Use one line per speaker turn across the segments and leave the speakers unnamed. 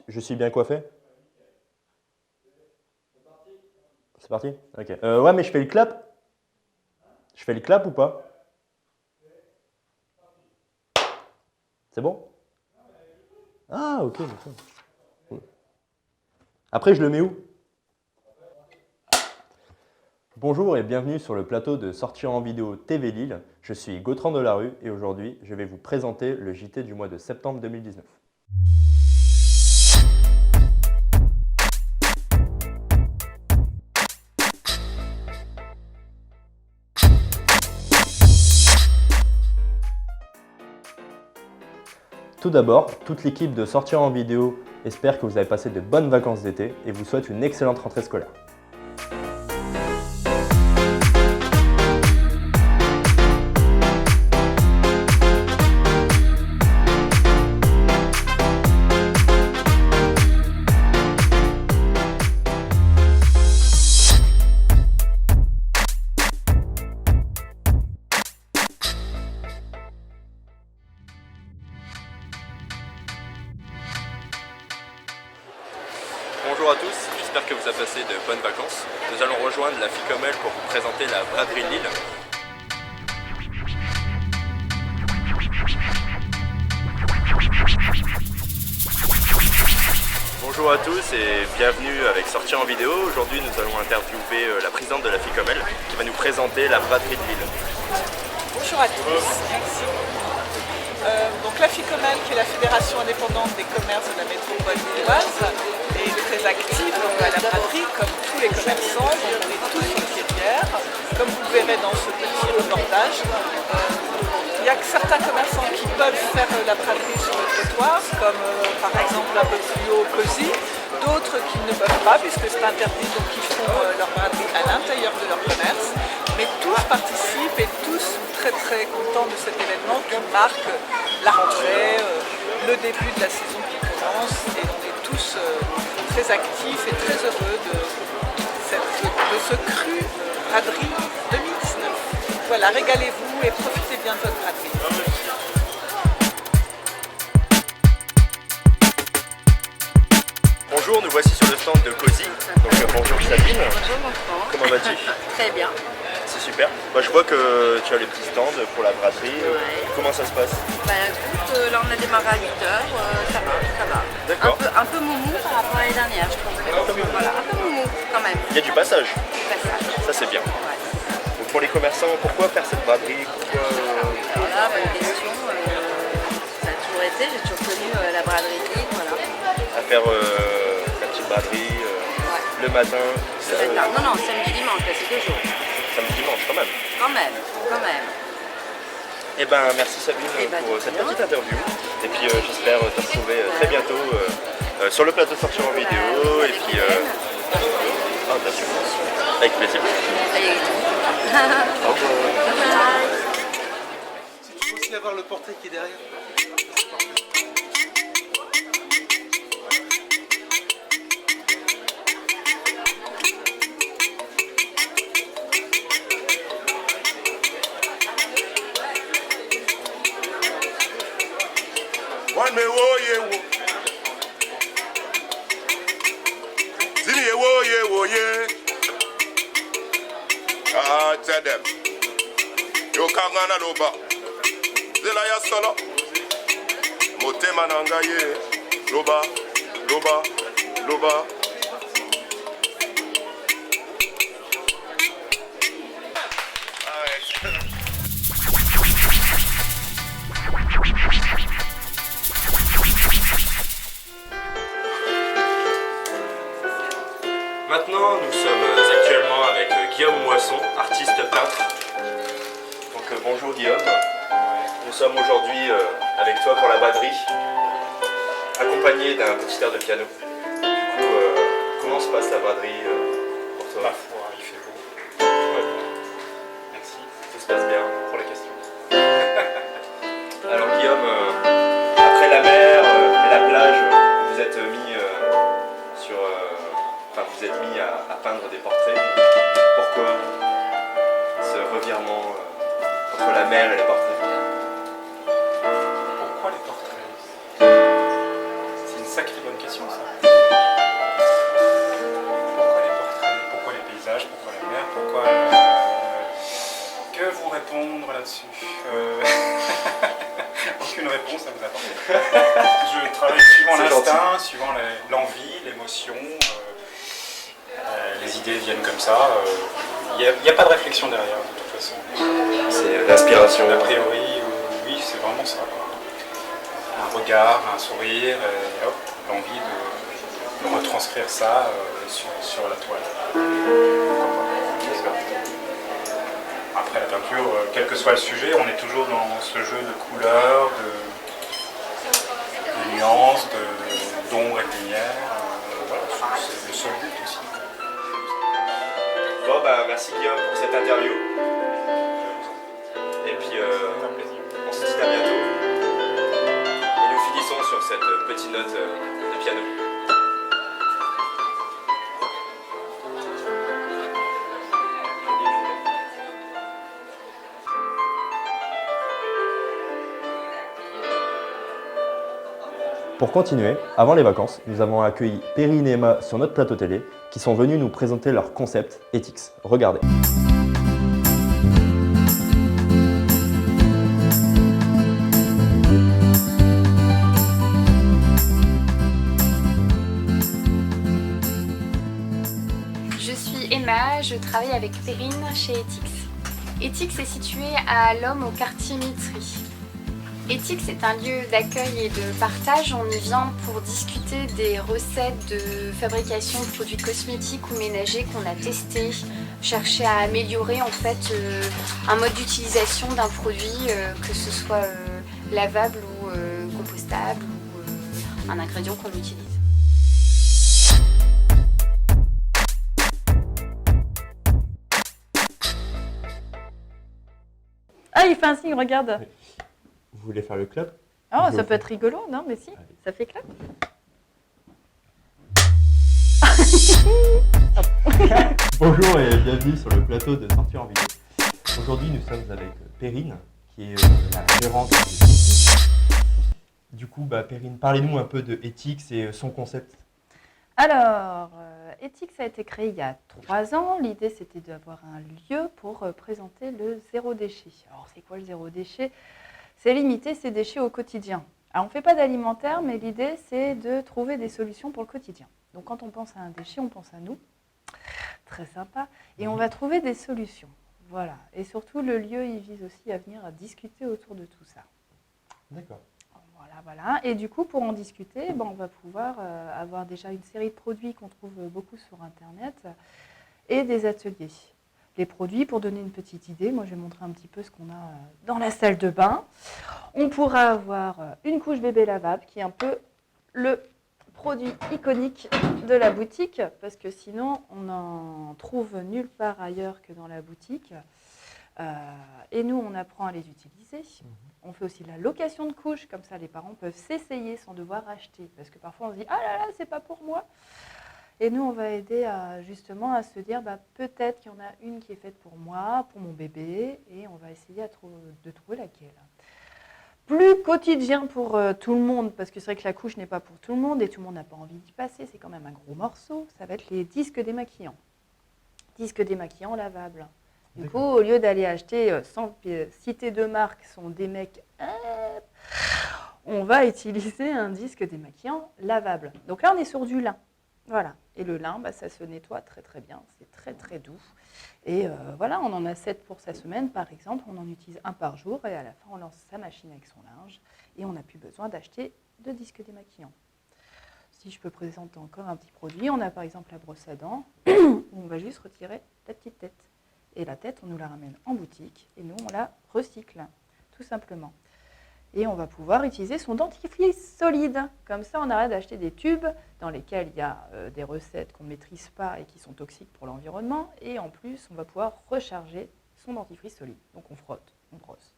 Je suis bien coiffé? C'est parti? Ok. Ouais, mais je fais le clap? Je fais le clap ou pas? C'est bon? Ah, ok, d'accord. Cool. Après, je le mets où? Bonjour et bienvenue sur le plateau de Sortir en vidéo TV Lille. Je suis Gautran Delarue et aujourd'hui, je vais vous présenter le JT du mois de septembre 2019. Tout d'abord, toute l'équipe de Sortir en vidéo espère que vous avez passé de bonnes vacances d'été et vous souhaite une excellente rentrée scolaire. Bonjour à tous, j'espère que vous avez passé de bonnes vacances. Nous allons rejoindre la Ficomel pour vous présenter la braderie de Lille. Bonjour à tous et bienvenue avec Sortir en vidéo. Aujourd'hui nous allons interviewer la présidente de la Ficomel qui va nous présenter la braderie de Lille.
Bonjour à tous, merci. Donc la Ficomel, qui est la fédération indépendante des commerces de la métropole lilloise, est très active à la braderie, comme tous les commerçants. Donc on est tous sur le pied de bière, comme vous le verrez dans ce petit reportage. Il n'y a que certains commerçants qui peuvent faire la braderie sur le trottoir, comme par exemple un peu plus haut Cosy, d'autres qui ne peuvent pas puisque c'est interdit, donc ils font leur braderie à l'intérieur de leur commerce. Mais tous participent et tous très contents de cet événement qui marque la rentrée, le début de la saison qui commence, et on est tous très actifs et très heureux de ce cru braderie 2019. Voilà, régalez-vous et profitez bien de votre braderie.
Bonjour, nous voici sur le stand de Cosy. Donc bonjour Sabine.
Bonjour mon frère.
Comment vas-tu?
Très bien.
C'est super. Bah, je vois que tu as les petits stands pour la braderie.
Ouais.
Comment ça se passe?
Bah écoute, là on a démarré à 8h, ça va.
D'accord.
Un peu moumou par rapport à l'année dernière, je trouve.
Un peu moumou.
Voilà, un peu moumou quand même.
Il y a du passage.
Passage.
Ça c'est bien.
Ouais.
Donc, pour les commerçants, pourquoi faire cette braderie? Pourquoi,
Alors là, bonne question. Ça a toujours été, j'ai toujours connu la braderie de Lille, voilà.
à faire la petite braderie le matin?
Non, samedi, dimanche, là, c'est 2 jours.
Samedi, dimanche quand même.
Quand même.
Et ben merci Sabine pour cette petite interview. Et puis j'espère te retrouver très bientôt sur le plateau de Sortir en vidéo. Et puis bien sûr. Avec plaisir. Au revoir.
Il faut aussi avoir le portrait qui est derrière.
One me wo ye wo, zini ye wo ye. Ah, tell them. Yo kangana loba, zela ya solo. Motema nanga ye, loba.
Maintenant, nous sommes actuellement avec Guillaume Moisson, artiste peintre. Donc bonjour Guillaume. Nous sommes aujourd'hui avec toi pour la braderie, accompagné d'un petit air de piano. Du coup, comment se passe la braderie pour toi?
Ma foi, il fait beau. Tout va bien. Merci
Tout se passe bien.
pour la question.
Alors Guillaume, après la mer et la plage, vous êtes mis vous êtes mis à peindre des portraits. Pourquoi ce revirement entre la mer et les portraits?
Pourquoi les portraits? C'est une sacrée bonne question. passion, ça. Pourquoi les portraits? Pourquoi les paysages? Pourquoi la mer? Pourquoi... Que vous répondre là-dessus? Aucune réponse à vous apporter. Je travaille suivant l'instinct, suivant l'envie, l'émotion. Les idées viennent comme ça. Il n'y a pas de réflexion derrière, de toute façon.
C'est l'inspiration.
A priori, oui, c'est vraiment ça. Un regard, un sourire, et hop, l'envie de retranscrire ça sur la toile. Après la peinture, quel que soit le sujet, on est toujours dans ce jeu de couleurs, de nuances, d'ombre et de lumière. Voilà, c'est le seul but aussi.
Bon, merci Guillaume pour cette interview. Et puis, on se dit à bientôt. Et nous finissons sur cette petite note de piano. Pour continuer, avant les vacances, nous avons accueilli Perrine et Emma sur notre plateau télé qui sont venus nous présenter leur concept Ethics. Regardez.
Je suis Emma, je travaille avec Perrine chez Ethics. Ethics est situé à Lomme au quartier Mitry. Ethics est un lieu d'accueil et de partage. On y vient pour discuter des recettes de fabrication de produits cosmétiques ou ménagers qu'on a testés, chercher à améliorer en fait un mode d'utilisation d'un produit, que ce soit lavable ou compostable ou un ingrédient qu'on utilise.
Ah, il fait un signe, regarde.
Oui. Vous voulez faire le clap?
Oh, ça peut être rigolo, non? Mais si, allez. Ça fait clap.
Bonjour et bienvenue sur le plateau de Sortie en vidéo. Aujourd'hui, nous sommes avec Perrine, qui est la référente de Ethics. Du coup, Perrine, parlez-nous un peu de Ethics et son concept.
Alors, Ethics a été créé il y a 3 ans. L'idée, c'était d'avoir un lieu pour présenter le zéro déchet. Alors, c'est quoi le zéro déchet? C'est limiter ses déchets au quotidien. Alors, on ne fait pas d'alimentaire, mais l'idée, c'est de trouver des solutions pour le quotidien. Donc, quand on pense à un déchet, on pense à nous. Très sympa. Et on va trouver des solutions. Voilà. Et surtout, le lieu, il vise aussi à venir à discuter autour de tout ça.
D'accord.
Voilà. Et du coup, pour en discuter, on va pouvoir avoir déjà une série de produits qu'on trouve beaucoup sur Internet et des ateliers. Les produits, pour donner une petite idée, moi je vais montrer un petit peu ce qu'on a dans la salle de bain. On pourra avoir une couche bébé lavable qui est un peu le produit iconique de la boutique parce que sinon on n'en trouve nulle part ailleurs que dans la boutique. Et nous, on apprend à les utiliser. On fait aussi la location de couches, comme ça les parents peuvent s'essayer sans devoir acheter. Parce que parfois on se dit « Ah là là, c'est pas pour moi !» Et nous, on va aider justement à se dire peut-être qu'il y en a une qui est faite pour moi, pour mon bébé, et on va essayer de trouver laquelle. Plus quotidien pour tout le monde, parce que c'est vrai que la couche n'est pas pour tout le monde et tout le monde n'a pas envie d'y passer, c'est quand même un gros morceau, ça va être les disques démaquillants. Disques démaquillants lavables. Du coup, au lieu d'aller acheter, sans citer de marque, son démec, on va utiliser un disque démaquillant lavable. Donc là, on est sur du lin. Voilà. Et le lin, ça se nettoie très très bien. C'est très très doux. Et voilà, on en a 7 pour sa semaine, par exemple. On en utilise 1 par jour. Et à la fin, on lance sa machine avec son linge. Et on n'a plus besoin d'acheter de disque démaquillant. Si je peux présenter encore un petit produit, on a par exemple la brosse à dents, où on va juste retirer la petite tête. Et la tête, on nous la ramène en boutique et nous, on la recycle, tout simplement. Et on va pouvoir utiliser son dentifrice solide. Comme ça, on arrête d'acheter des tubes dans lesquels il y a des recettes qu'on ne maîtrise pas et qui sont toxiques pour l'environnement. Et en plus, on va pouvoir recharger son dentifrice solide. Donc, on frotte, on brosse.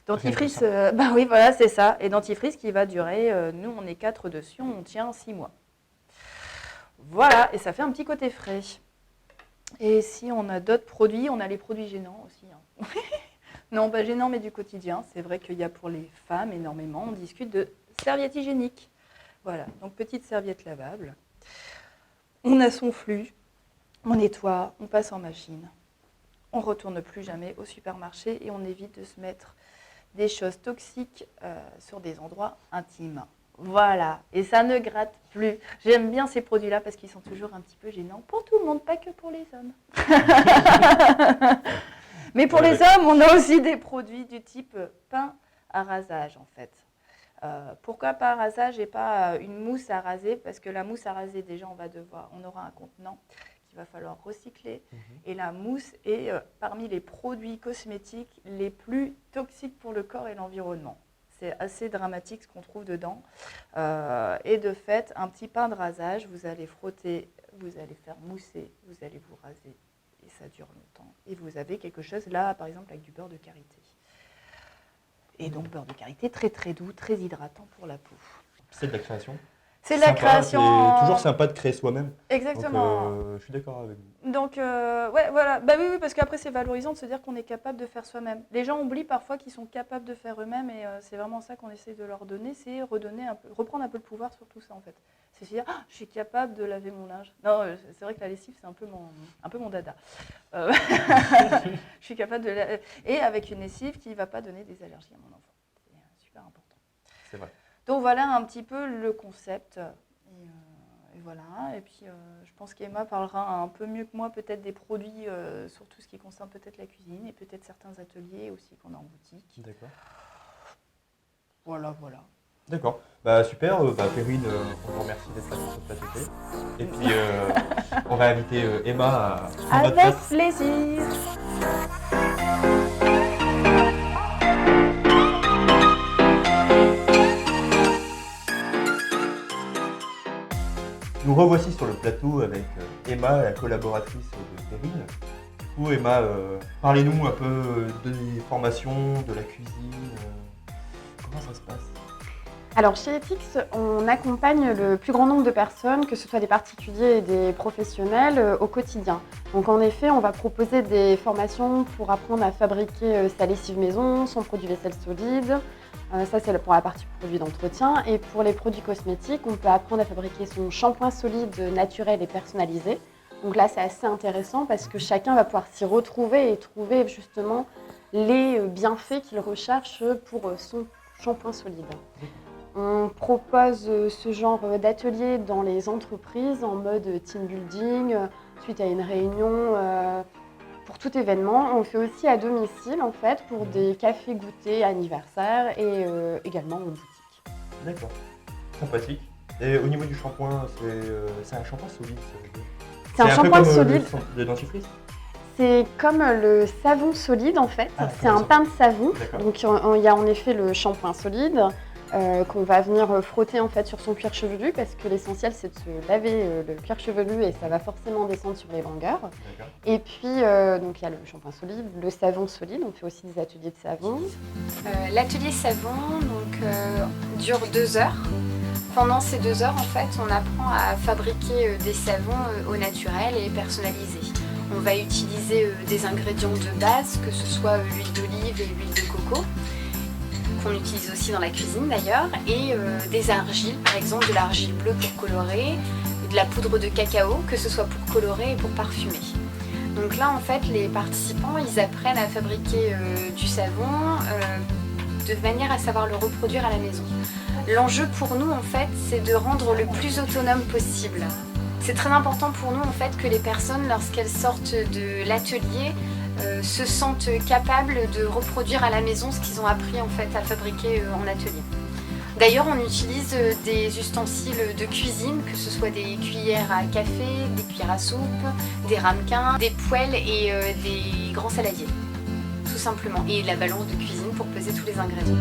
Dentifrice, oui, voilà, c'est ça. Et dentifrice qui va durer, nous, on est 4 dessus, on tient 6 mois. Voilà, et ça fait un petit côté frais. Et si on a d'autres produits, on a les produits gênants aussi. Non, pas gênants, mais du quotidien. C'est vrai qu'il y a pour les femmes énormément. On discute de serviettes hygiéniques. Voilà, donc petite serviette lavable. On a son flux, on nettoie, on passe en machine. On ne retourne plus jamais au supermarché et on évite de se mettre des choses toxiques sur des endroits intimes. Voilà, et ça ne gratte plus. J'aime bien ces produits-là parce qu'ils sont toujours un petit peu gênants pour tout le monde, pas que pour les hommes. Mais pour les hommes, on a aussi des produits du type pain à rasage en fait. Pourquoi pain à rasage et pas une mousse à raser? Parce que la mousse à raser, déjà, on aura un contenant qu'il va falloir recycler. Et la mousse est parmi les produits cosmétiques les plus toxiques pour le corps et l'environnement. C'est assez dramatique ce qu'on trouve dedans. Et de fait, un petit pain de rasage, vous allez frotter, vous allez faire mousser, vous allez vous raser. Et ça dure longtemps. Et vous avez quelque chose là, par exemple, avec du beurre de karité. Et donc, beurre de karité très très doux, très hydratant pour la peau.
C'est de la création.
C'est de la création.
C'est toujours sympa de créer soi-même.
Exactement.
Donc, je suis d'accord avec vous.
Donc, ouais, voilà. Bah oui, parce qu'après, c'est valorisant de se dire qu'on est capable de faire soi-même. Les gens oublient parfois qu'ils sont capables de faire eux-mêmes et c'est vraiment ça qu'on essaie de leur donner, c'est reprendre un peu le pouvoir sur tout ça, en fait. C'est se dire, je suis capable de laver mon linge. Non, c'est vrai que la lessive, c'est un peu mon dada. Je suis capable de laver. Et avec une lessive qui ne va pas donner des allergies à mon enfant. C'est super important.
C'est vrai.
Donc voilà un petit peu le concept. Et voilà. Et puis je pense qu'Emma parlera un peu mieux que moi peut-être des produits sur tout ce qui concerne peut-être la cuisine et peut-être certains ateliers aussi qu'on a en boutique.
D'accord.
Voilà.
D'accord. Bah super. Perrine, on vous remercie d'être là sur ce plateau. Et puis on va inviter Emma à prendre notre
Avec
place.
plaisir.
Nous revoici sur le plateau avec Emma, la collaboratrice de Perrine. Du coup, Emma, parlez-nous un peu des formations, de la cuisine. Comment ça se passe?
Alors chez Ethics, on accompagne le plus grand nombre de personnes, que ce soit des particuliers et des professionnels, au quotidien. Donc en effet, on va proposer des formations pour apprendre à fabriquer sa lessive maison, son produit vaisselle solide. Ça, c'est pour la partie produit d'entretien. Et pour les produits cosmétiques, on peut apprendre à fabriquer son shampoing solide naturel et personnalisé. Donc là, c'est assez intéressant parce que chacun va pouvoir s'y retrouver et trouver justement les bienfaits qu'il recherche pour son shampoing solide. On propose ce genre d'atelier dans les entreprises en mode team building, suite à une réunion, pour tout événement. On fait aussi à domicile en fait pour des cafés goûters anniversaires et également en boutique.
D'accord. Sympathique. Et au niveau du shampoing, c'est un shampoing solide, ça veut dire.
C'est un shampoing
peu comme
solide.
le dentifrice.
C'est comme le savon solide en fait. C'est un pain de savon.
D'accord.
Donc il y a en effet le shampoing solide qu'on va venir frotter en fait sur son cuir chevelu parce que l'essentiel c'est de se laver le cuir chevelu et ça va forcément descendre sur les longueurs.
D'accord.
Et puis donc il y a le shampoing solide, le savon solide. On fait aussi des ateliers de savon.
L'atelier savon dure 2 heures. Pendant ces 2 heures, en fait, on apprend à fabriquer des savons au naturel et personnalisés. On va utiliser des ingrédients de base, que ce soit l'huile d'olive et l'huile de coco, qu'on utilise aussi dans la cuisine d'ailleurs, et des argiles, par exemple de l'argile bleue pour colorer, de la poudre de cacao, que ce soit pour colorer et pour parfumer. Donc là, en fait, les participants, ils apprennent à fabriquer du savon de manière à savoir le reproduire à la maison. L'enjeu pour nous, en fait, c'est de rendre le plus autonome possible. C'est très important pour nous, en fait, que les personnes, lorsqu'elles sortent de l'atelier, se sentent capables de reproduire à la maison ce qu'ils ont appris, en fait, à fabriquer en atelier. D'ailleurs, on utilise des ustensiles de cuisine, que ce soit des cuillères à café, des cuillères à soupe, des ramequins, des poêles et des grands saladiers, tout simplement. Et la balance de cuisine pour peser tous les ingrédients.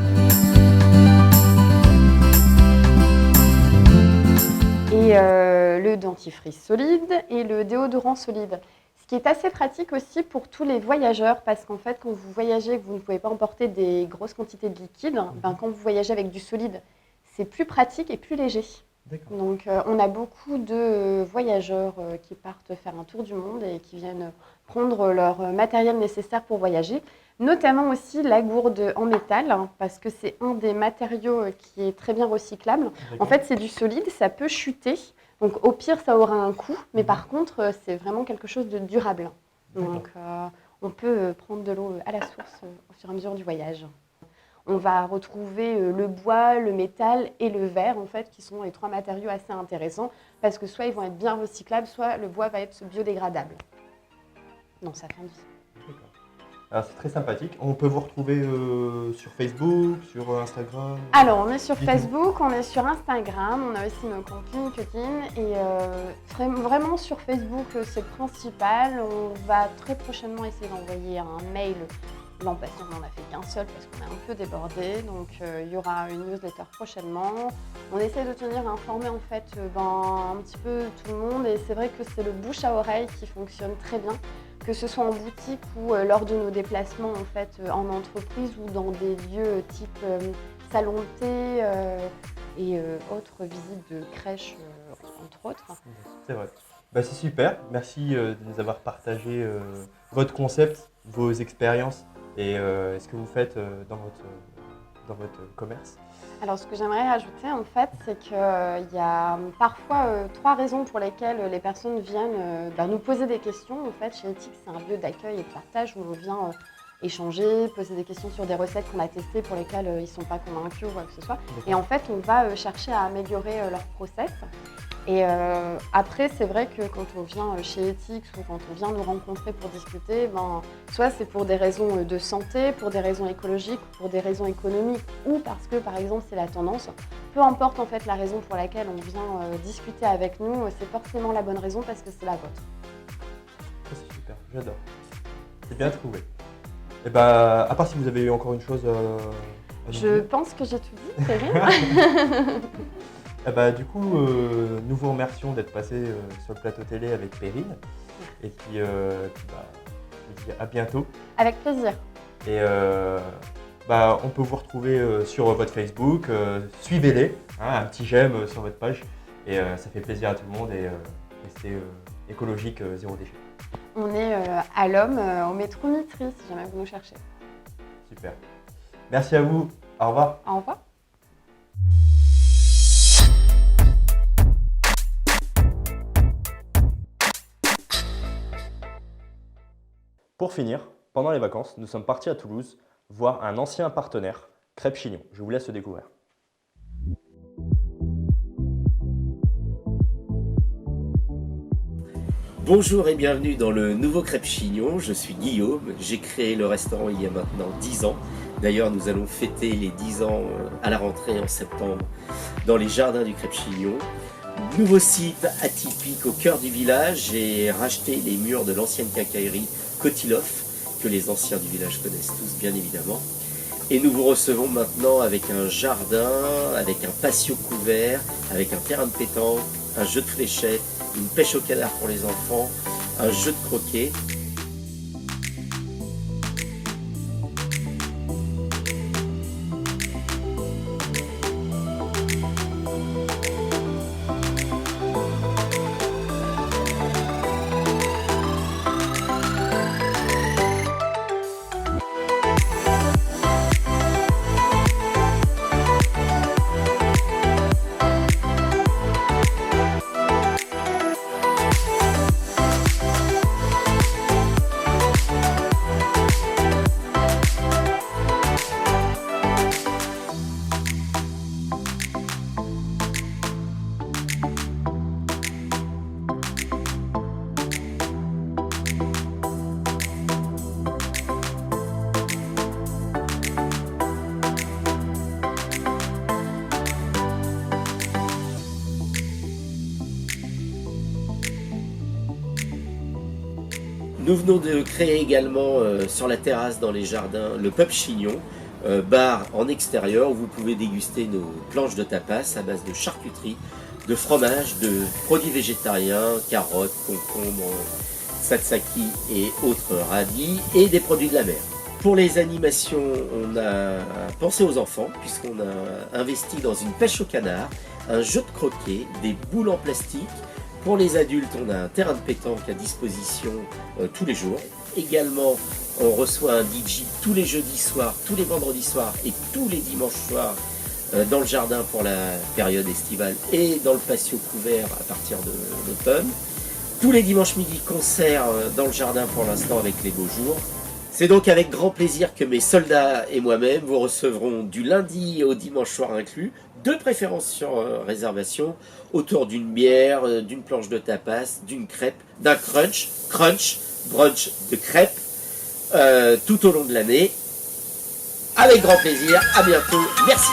Et le dentifrice solide et le déodorant solide. Ce qui est assez pratique aussi pour tous les voyageurs parce qu'en fait quand vous voyagez et que vous ne pouvez pas emporter des grosses quantités de liquide, quand vous voyagez avec du solide, c'est plus pratique et plus léger.
D'accord.
Donc on a beaucoup de voyageurs qui partent faire un tour du monde et qui viennent prendre leur matériel nécessaire pour voyager, notamment aussi la gourde en métal, parce que c'est un des matériaux qui est très bien recyclable. En fait, c'est du solide, ça peut chuter, donc au pire, ça aura un coût, mais par contre, c'est vraiment quelque chose de durable. Donc on peut prendre de l'eau à la source au fur et à mesure du voyage. On va retrouver le bois, le métal et le verre, en fait, qui sont les 3 matériaux assez intéressants, parce que soit ils vont être bien recyclables, soit le bois va être biodégradable dans sa fin de vie.
D'accord. Alors c'est très sympathique. On peut vous retrouver sur Facebook, sur Instagram?
Alors on est sur
Dites-nous.
Facebook, on est sur Instagram, on a aussi nos comptes LinkedIn et vraiment sur Facebook c'est le principal. On va très prochainement essayer d'envoyer un mail. L'an passé, on n'en a fait qu'un seul parce qu'on est un peu débordé, donc il y aura une newsletter prochainement. On essaie de tenir informé en fait un petit peu tout le monde et c'est vrai que c'est le bouche à oreille qui fonctionne très bien, que ce soit en boutique ou lors de nos déplacements en fait en entreprise ou dans des lieux type salon de thé et autres visites de crèches entre autres.
C'est vrai. Bah, c'est super. Merci de nous avoir partagé votre concept, vos expériences et ce que vous faites dans votre commerce.
Alors ce que j'aimerais rajouter en fait, c'est qu'il y a parfois 3 raisons pour lesquelles les personnes viennent nous poser des questions. En fait, chez Ethics, c'est un lieu d'accueil et de partage où on vient échanger, poser des questions sur des recettes qu'on a testées pour lesquelles ils ne sont pas convaincus ou quoi que ce soit. Et en fait, on va chercher à améliorer leur process. Et après, c'est vrai que quand on vient chez Ethics ou quand on vient nous rencontrer pour discuter, soit c'est pour des raisons de santé, pour des raisons écologiques, pour des raisons économiques ou parce que, par exemple, c'est la tendance. Peu importe en fait la raison pour laquelle on vient discuter avec nous, c'est forcément la bonne raison parce que c'est la vôtre.
Ça, c'est super, j'adore. C'est bien trouvé. Et bah, à part si vous avez eu encore une chose à nous
Je
dire.
pense que j'ai tout dit, Perrine.
Eh bah, du coup, nous vous remercions d'être passé sur le plateau télé avec Perrine. Et puis, je vous dis à bientôt.
Avec plaisir.
Et on peut vous retrouver sur votre Facebook. Suivez-les, un petit j'aime sur votre page. Et ça fait plaisir à tout le monde et restez écologique, zéro déchet.
On est à l'Homme, au métro Mitry, si jamais vous nous cherchez.
Super. Merci à vous. Au revoir.
Au revoir.
Pour finir, pendant les vacances, nous sommes partis à Toulouse voir un ancien partenaire, Crêpes Chignon. Je vous laisse le découvrir.
Bonjour et bienvenue dans le nouveau Crêpes Chignon. Je suis Guillaume, j'ai créé le restaurant il y a maintenant 10 ans. D'ailleurs, nous allons fêter les 10 ans à la rentrée en septembre dans les jardins du Crêpes Chignon. Nouveau site atypique au cœur du village. J'ai racheté les murs de l'ancienne quincaillerie Cotiloff, que les anciens du village connaissent tous bien évidemment. Et nous vous recevons maintenant avec un jardin, avec un patio couvert, avec un terrain de pétanque, un jeu de fléchettes, une pêche au canard pour les enfants, un jeu de croquet. Nous venons de créer également sur la terrasse dans les jardins le Pub Chignon, bar en extérieur où vous pouvez déguster nos planches de tapas à base de charcuterie, de fromage, de produits végétariens, carottes, concombres, tzatziki et autres radis et des produits de la mer. Pour les animations, on a pensé aux enfants puisqu'on a investi dans une pêche au canard un jeu de croquet, des boules en plastique. Pour les adultes, on a un terrain de pétanque à disposition tous les jours. Également, on reçoit un DJ tous les jeudis soirs, tous les vendredis soirs et tous les dimanches soirs dans le jardin pour la période estivale et dans le patio couvert à partir de l'automne. Tous les dimanches midi, concert dans le jardin pour l'instant avec les beaux jours. C'est donc avec grand plaisir que mes soldats et moi-même vous recevrons du lundi au dimanche soir inclus, de préférence sur réservation, autour d'une bière, d'une planche de tapas, d'une crêpe, d'un crunch, brunch de crêpes, tout au long de l'année. Avec grand plaisir, à bientôt, merci.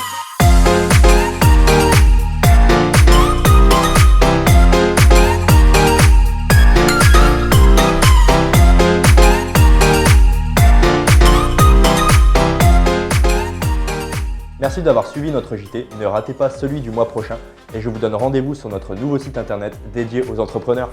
Merci d'avoir suivi notre JT, ne ratez pas celui du mois prochain et je vous donne rendez-vous sur notre nouveau site internet dédié aux entrepreneurs.